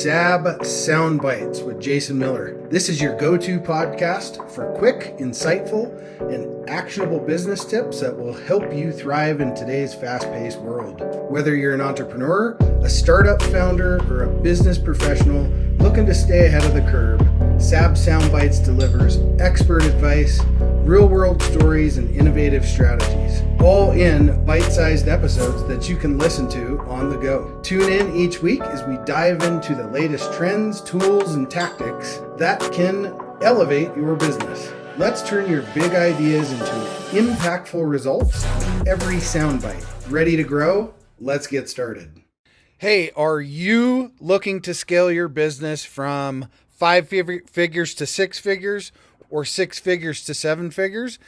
SAB Sound Bites with Jason Miller. This is your go-to podcast for quick, insightful, and actionable business tips that will help you thrive in today's fast-paced world. Whether you're an entrepreneur, a startup founder, or a business professional looking to stay ahead of the curve, SAB Sound Bites delivers expert advice, real-world stories, and innovative strategies, all in bite-sized episodes that you can listen to on the go. Tune in each week as we dive into the latest trends, tools, and tactics that can elevate your business. Let's turn your big ideas into impactful results with every soundbite. Ready to grow? Let's get started. Hey, are you looking to scale your business from 5 figures to 6 figures or 6 figures to 7 figures?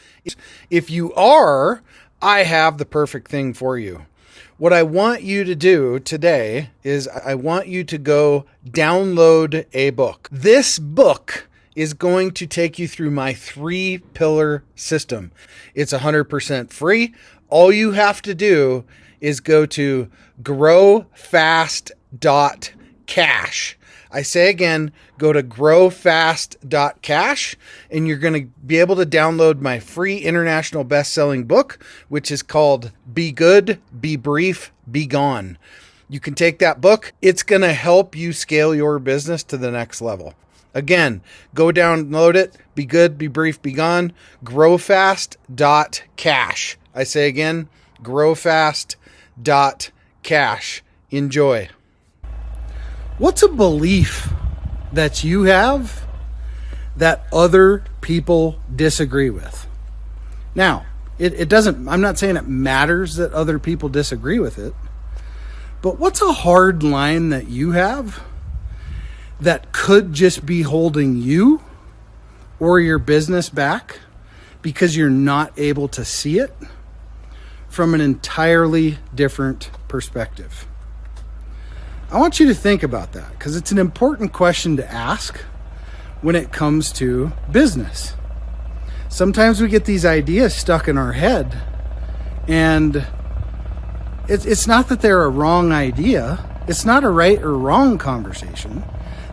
If you are, I have the perfect thing for you. What I want you to do today is I want you to go download a book. This book is going to take you through my 3-pillar system. It's 100% free. All you have to do is go to growfast.cash. I say again, go to growfast.cash and you're going to be able to download my free international best-selling book, which is called Be Good, Be Brief, Be Gone. You can take that book. It's going to help you scale your business to the next level. Again, go download it. Be good, be brief, be gone. Growfast.cash. I say again, growfast.cash. Enjoy. What's a belief that you have that other people disagree with? Now, it doesn't, I'm not saying it matters that other people disagree with it, but what's a hard line that you have that could just be holding you or your business back because you're not able to see it from an entirely different perspective? I want you to think about that because it's an important question to ask when it comes to business. Sometimes we get these ideas stuck in our head, and it's not that they're a wrong idea. It's not a right or wrong conversation.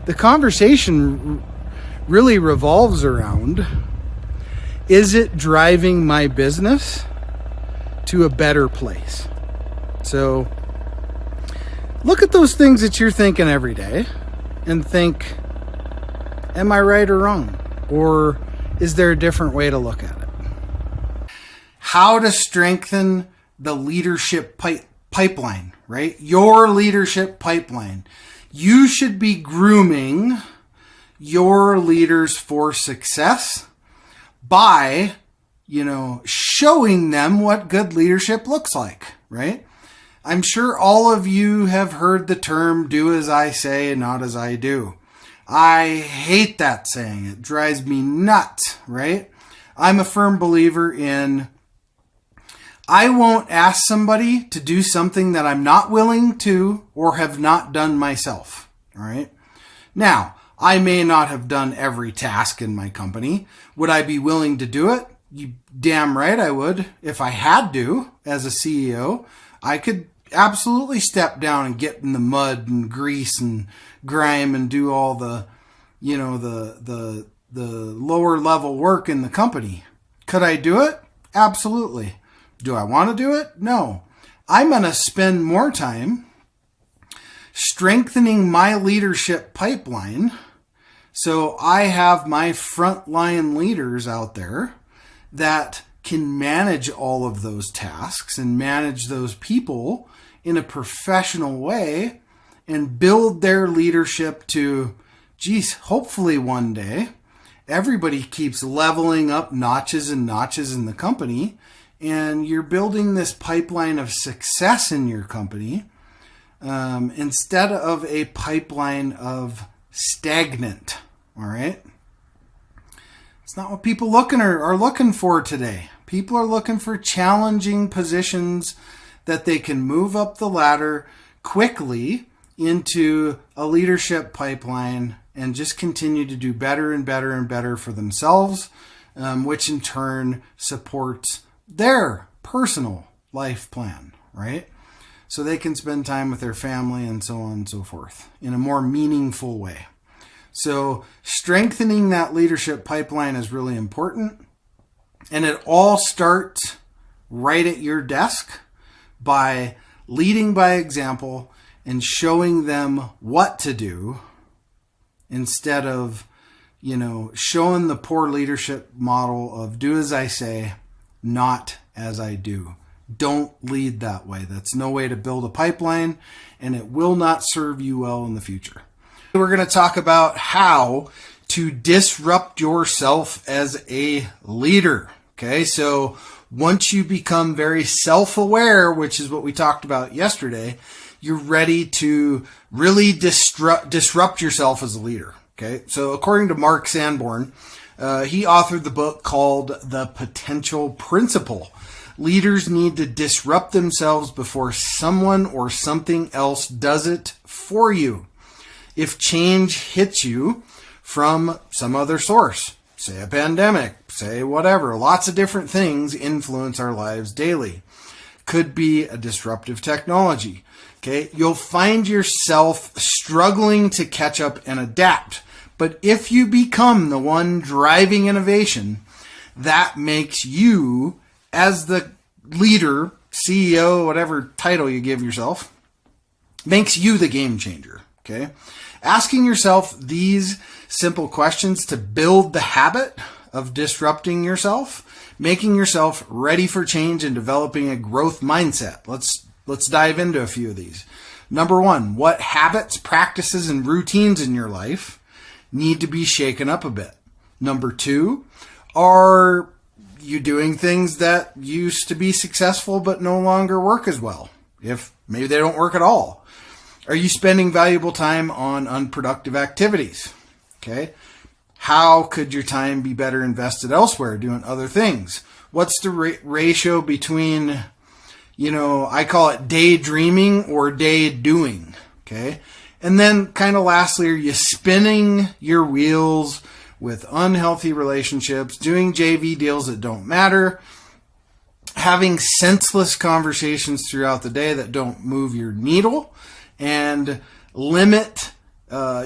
The conversation really revolves around, is it driving my business to a better place? So look at those things that you're thinking every day and think, am I right or wrong? Or is there a different way to look at it? How to strengthen the leadership pipeline, right? Your leadership pipeline. You should be grooming your leaders for success by, showing them what good leadership looks like, right? I'm sure all of you have heard the term, do as I say and not as I do. I hate that saying. It drives me nuts, right? I'm a firm believer in, I won't ask somebody to do something that I'm not willing to or have not done myself, all right? Now, I may not have done every task in my company. Would I be willing to do it? You damn right I would. If I had to, as a CEO, I could absolutely step down and get in the mud and grease and grime and do all the, the lower level work in the company. Could I do it? Absolutely. Do I want to do it? No. I'm going to spend more time strengthening my leadership pipeline so I have my frontline leaders out there that can manage all of those tasks and manage those people in a professional way and build their leadership to, hopefully one day, everybody keeps leveling up notches and notches in the company, and you're building this pipeline of success in your company instead of a pipeline of stagnant, all right? It's not what people are looking for today. People are looking for challenging positions that they can move up the ladder quickly into a leadership pipeline and just continue to do better and better and better for themselves, which in turn supports their personal life plan, right? so they can spend time with their family and so on and so forth in a more meaningful way. So strengthening that leadership pipeline is really important. And it all starts right at your desk by leading by example and showing them what to do instead of, showing the poor leadership model of do as I say, not as I do. Don't lead that way. That's no way to build a pipeline, and it will not serve you well in the future. We're going to talk about how to disrupt yourself as a leader. Okay, so once you become very self-aware, which is what we talked about yesterday, you're ready to really disrupt yourself as a leader. Okay, so according to Mark Sanborn, he authored the book called The Potential Principle. Leaders need to disrupt themselves before someone or something else does it for you. If change hits you from some other source, say a pandemic, say whatever, lots of different things influence our lives daily. Could be a disruptive technology. Okay, you'll find yourself struggling to catch up and adapt. But if you become the one driving innovation, that makes you, as the leader, CEO, whatever title you give yourself, makes you the game changer. Okay, asking yourself these simple questions to build the habit of disrupting yourself, making yourself ready for change, and developing a growth mindset. Let's dive into a few of these. Number one, what habits, practices, and routines in your life need to be shaken up a bit? Number two, are you doing things that used to be successful but no longer work as well? If maybe they don't work at all. Are you spending valuable time on unproductive activities? Okay. How could your time be better invested elsewhere, doing other things? What's the ratio between, I call it daydreaming or day doing? Okay. And then kind of lastly, are you spinning your wheels with unhealthy relationships, doing JV deals that don't matter, having senseless conversations throughout the day that don't move your needle and limit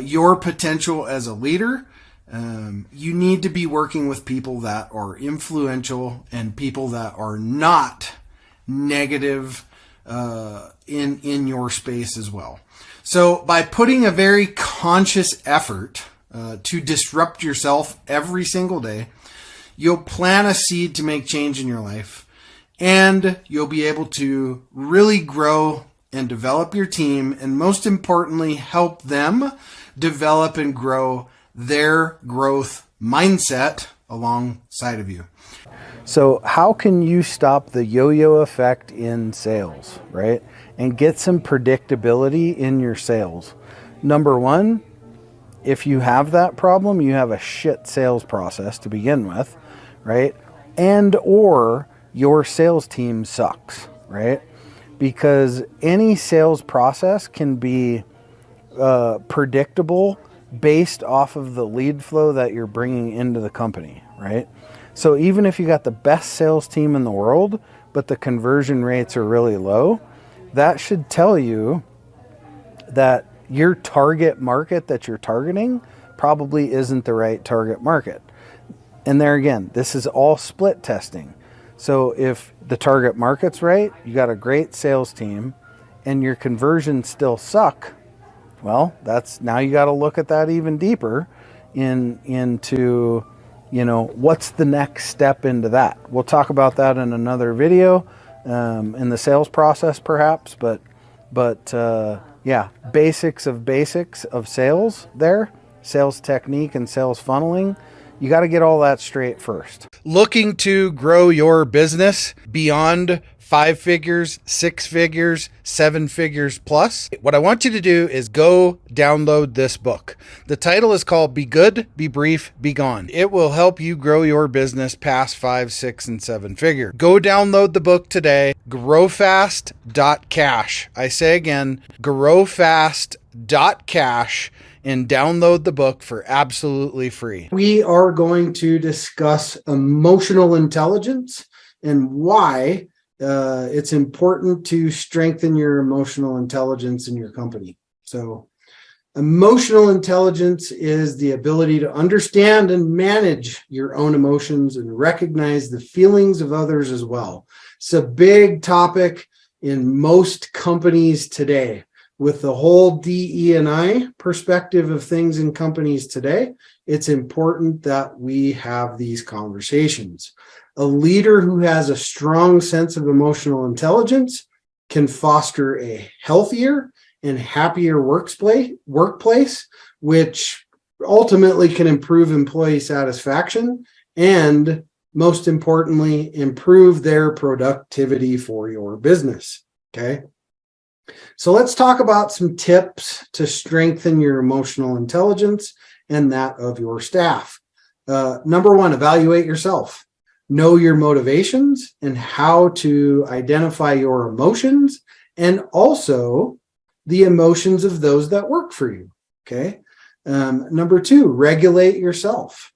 your potential as a leader? You need to be working with people that are influential and people that are not negative in your space as well. So by putting a very conscious effort to disrupt yourself every single day, you'll plant a seed to make change in your life, and you'll be able to really grow and develop your team, and most importantly, help them develop and grow their growth mindset alongside of you. So how can you stop the yo-yo effect in sales, right? And get some predictability in your sales? Number one, if you have that problem, you have a shit sales process to begin with, right? And or your sales team sucks, right? Because any sales process can be predictable based off of the lead flow that you're bringing into the company, right? So even if you got the best sales team in the world, but the conversion rates are really low, that should tell you that your target market that you're targeting probably isn't the right target market. And there again, this is all split testing. So if the target market's right, you got a great sales team, and your conversions still suck, well, that's now you got to look at that even deeper into, what's the next step into that. We'll talk about that in another video, in the sales process perhaps, but basics of sales there, sales technique and sales funneling. You got to get all that straight first. Looking to grow your business beyond 5 figures, 6 figures, 7 figures plus? What I want you to do is go download this book. The title is called Be Good, Be Brief, Be Gone. It will help you grow your business past 5, 6, and 7 figure. Go download the book today, growfast.cash. I say again, growfast.cash. And download the book for absolutely free. We are going to discuss emotional intelligence and why it's important to strengthen your emotional intelligence in your company. So emotional intelligence is the ability to understand and manage your own emotions and recognize the feelings of others as well. It's a big topic in most companies today. With the whole DE&I perspective of things in companies today, it's important that we have these conversations. A leader who has a strong sense of emotional intelligence can foster a healthier and happier workplace, which ultimately can improve employee satisfaction and, most importantly, improve their productivity for your business. Okay. So let's talk about some tips to strengthen your emotional intelligence and that of your staff. Number one, evaluate yourself. Know your motivations and how to identify your emotions and also the emotions of those that work for you. Okay. Number two, regulate yourself.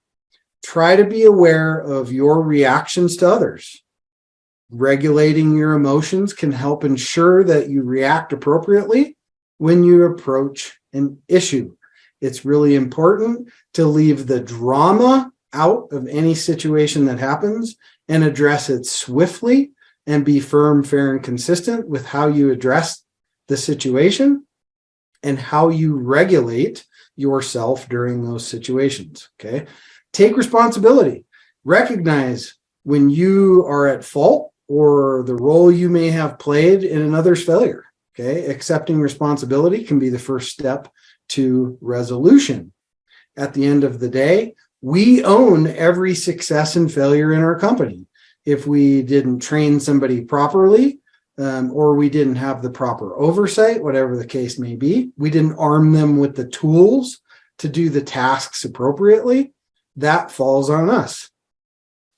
Try to be aware of your reactions to others. Regulating your emotions can help ensure that you react appropriately when you approach an issue. It's really important to leave the drama out of any situation that happens and address it swiftly and be firm, fair, and consistent with how you address the situation and how you regulate yourself during those situations. Okay. Take responsibility. Recognize when you are at fault or the role you may have played in another's failure. Okay. Accepting responsibility can be the first step to resolution. At the end of the day, we own every success and failure in our company. If we didn't train somebody properly, or we didn't have the proper oversight, whatever the case may be, we didn't arm them with the tools to do the tasks appropriately, that falls on us.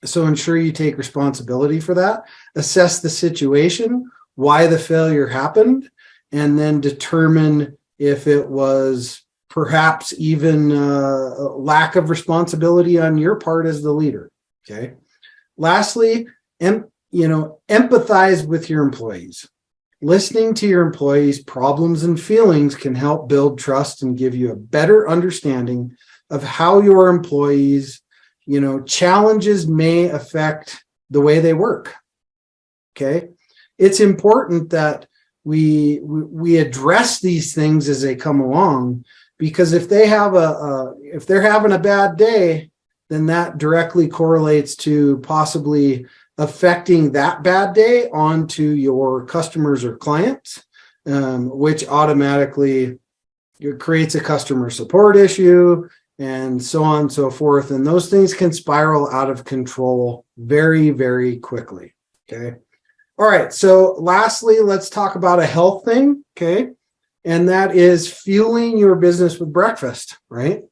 So ensure you take responsibility for that, assess the situation, why the failure happened, and then determine if it was perhaps even a lack of responsibility on your part as the leader. Okay. Lastly, empathize with your employees. Listening to your employees' problems and feelings can help build trust and give you a better understanding of how your employees, challenges may affect the way they work. Okay. It's important that we address these things as they come along, because if they have if they're having a bad day, then that directly correlates to possibly affecting that bad day onto your customers or clients, which automatically creates a customer support issue and so on and so forth. And those things can spiral out of control very, very quickly. Okay. All right. So lastly, let's talk about a health thing. Okay. And that is fueling your business with breakfast, right?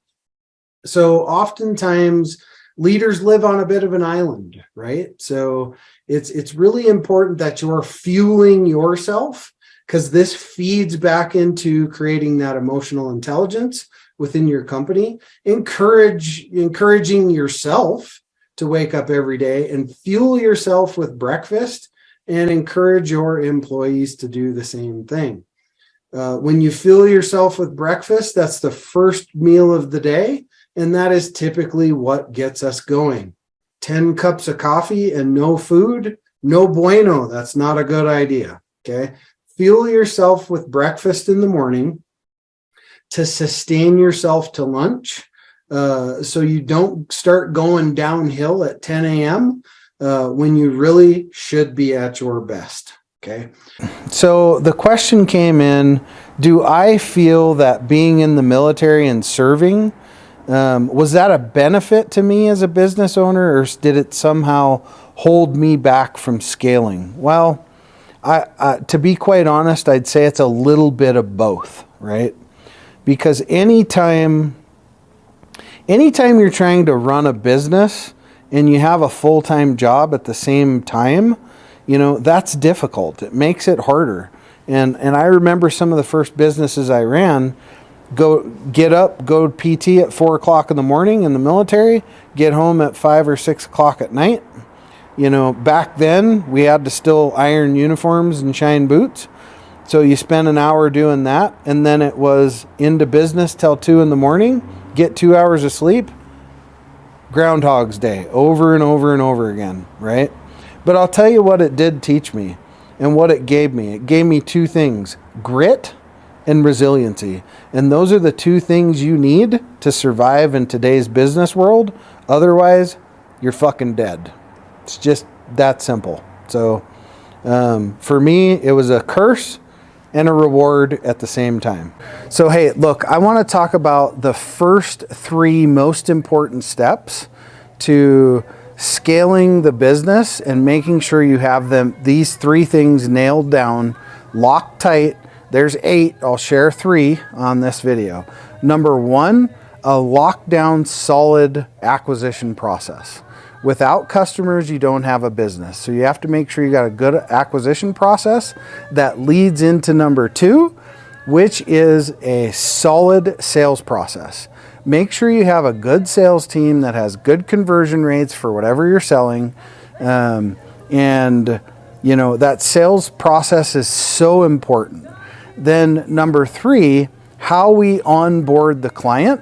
So oftentimes leaders live on a bit of an island, right? So it's really important that you're fueling yourself, because this feeds back into creating that emotional intelligence within your company. Encouraging yourself to wake up every day and fuel yourself with breakfast, and encourage your employees to do the same thing. When you fuel yourself with breakfast, that's the first meal of the day. And that is typically what gets us going. 10 cups of coffee and no food, no bueno. That's not a good idea. Okay. Fuel yourself with breakfast in the morning to sustain yourself to lunch. So you don't start going downhill at 10 a.m. When you really should be at your best. Okay. So the question came in, do I feel that being in the military and serving, was that a benefit to me as a business owner, or did it somehow hold me back from scaling? Well, to be quite honest, I'd say it's a little bit of both, right? Because anytime you're trying to run a business and you have a full-time job at the same time, that's difficult. It makes it harder. And I remember some of the first businesses I ran, go PT at 4 o'clock in the morning in the military, get home at 5 or 6 o'clock at night, Back then we had to still iron uniforms and shine boots. So you spend an hour doing that, and then it was into business till 2 a.m, get 2 hours of sleep, Groundhog's Day, over and over and over again, right? But I'll tell you what it did teach me and what it gave me. It gave me two things, grit and resiliency. And those are the two things you need to survive in today's business world. Otherwise, you're fucking dead. It's just that simple. So for me, it was a curse and a reward at the same time. So, hey, look, I want to talk about the first 3 most important steps to scaling the business and making sure you have these 3 things nailed down, locked tight. There's 8. I'll share 3 on this video. Number 1, a locked down solid acquisition process. Without customers, you don't have a business. So you have to make sure you got a good acquisition process that leads into number 2, which is a solid sales process. Make sure you have a good sales team that has good conversion rates for whatever you're selling. That sales process is so important. Then number 3, how we onboard the client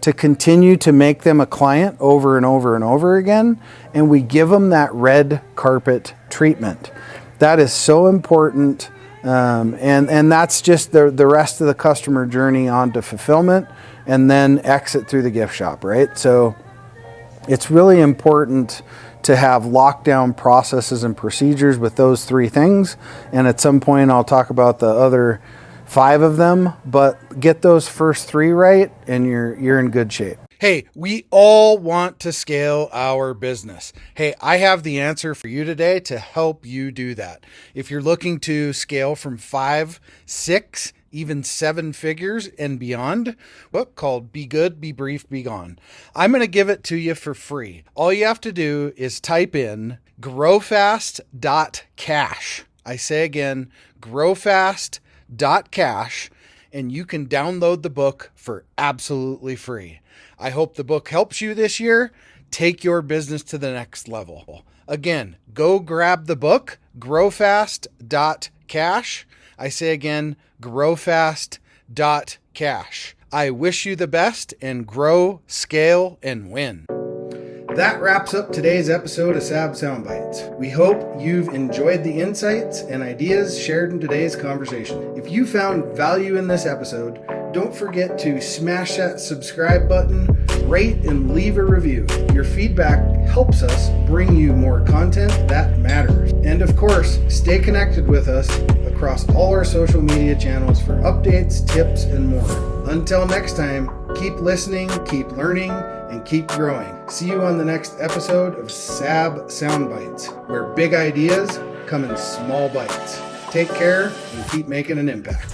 to continue to make them a client over and over and over again. And we give them that red carpet treatment. That is so important. And that's just the rest of the customer journey onto fulfillment and then exit through the gift shop, right? So it's really important to have lockdown processes and procedures with those 3 things. And at some point I'll talk about the other 5 of them, but get those first 3 right and you're in good shape. Hey, we all want to scale our business. Hey, I have the answer for you today to help you do that. If you're looking to scale from 5, 6, even 7 figures and beyond, book called Be Good, Be Brief, Be Gone. I'm going to give it to you for free. All you have to do is type in growfast.cash. I say again, growfast.cash, and you can download the book for absolutely free. I hope the book helps you this year. Take your business to the next level. Again, go grab the book, growfast.cash. I say again, growfast.cash. I wish you the best and grow, scale, and win. That wraps up today's episode of SAB Sound Bites. We hope you've enjoyed the insights and ideas shared in today's conversation. If you found value in this episode, don't forget to smash that subscribe button, rate, and leave a review. Your feedback helps us bring you more content that matters. And of course, stay connected with us across all our social media channels for updates, tips, and more. Until next time, keep listening, keep learning, and keep growing. See you on the next episode of SAB Sound Bites, where big ideas come in small bites. Take care and keep making an impact.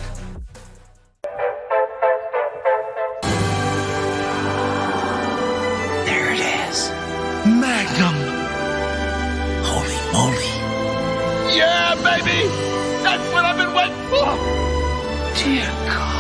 There it is. Magnum. Holy moly. Yeah, baby! That's what I've been waiting for! Dear God.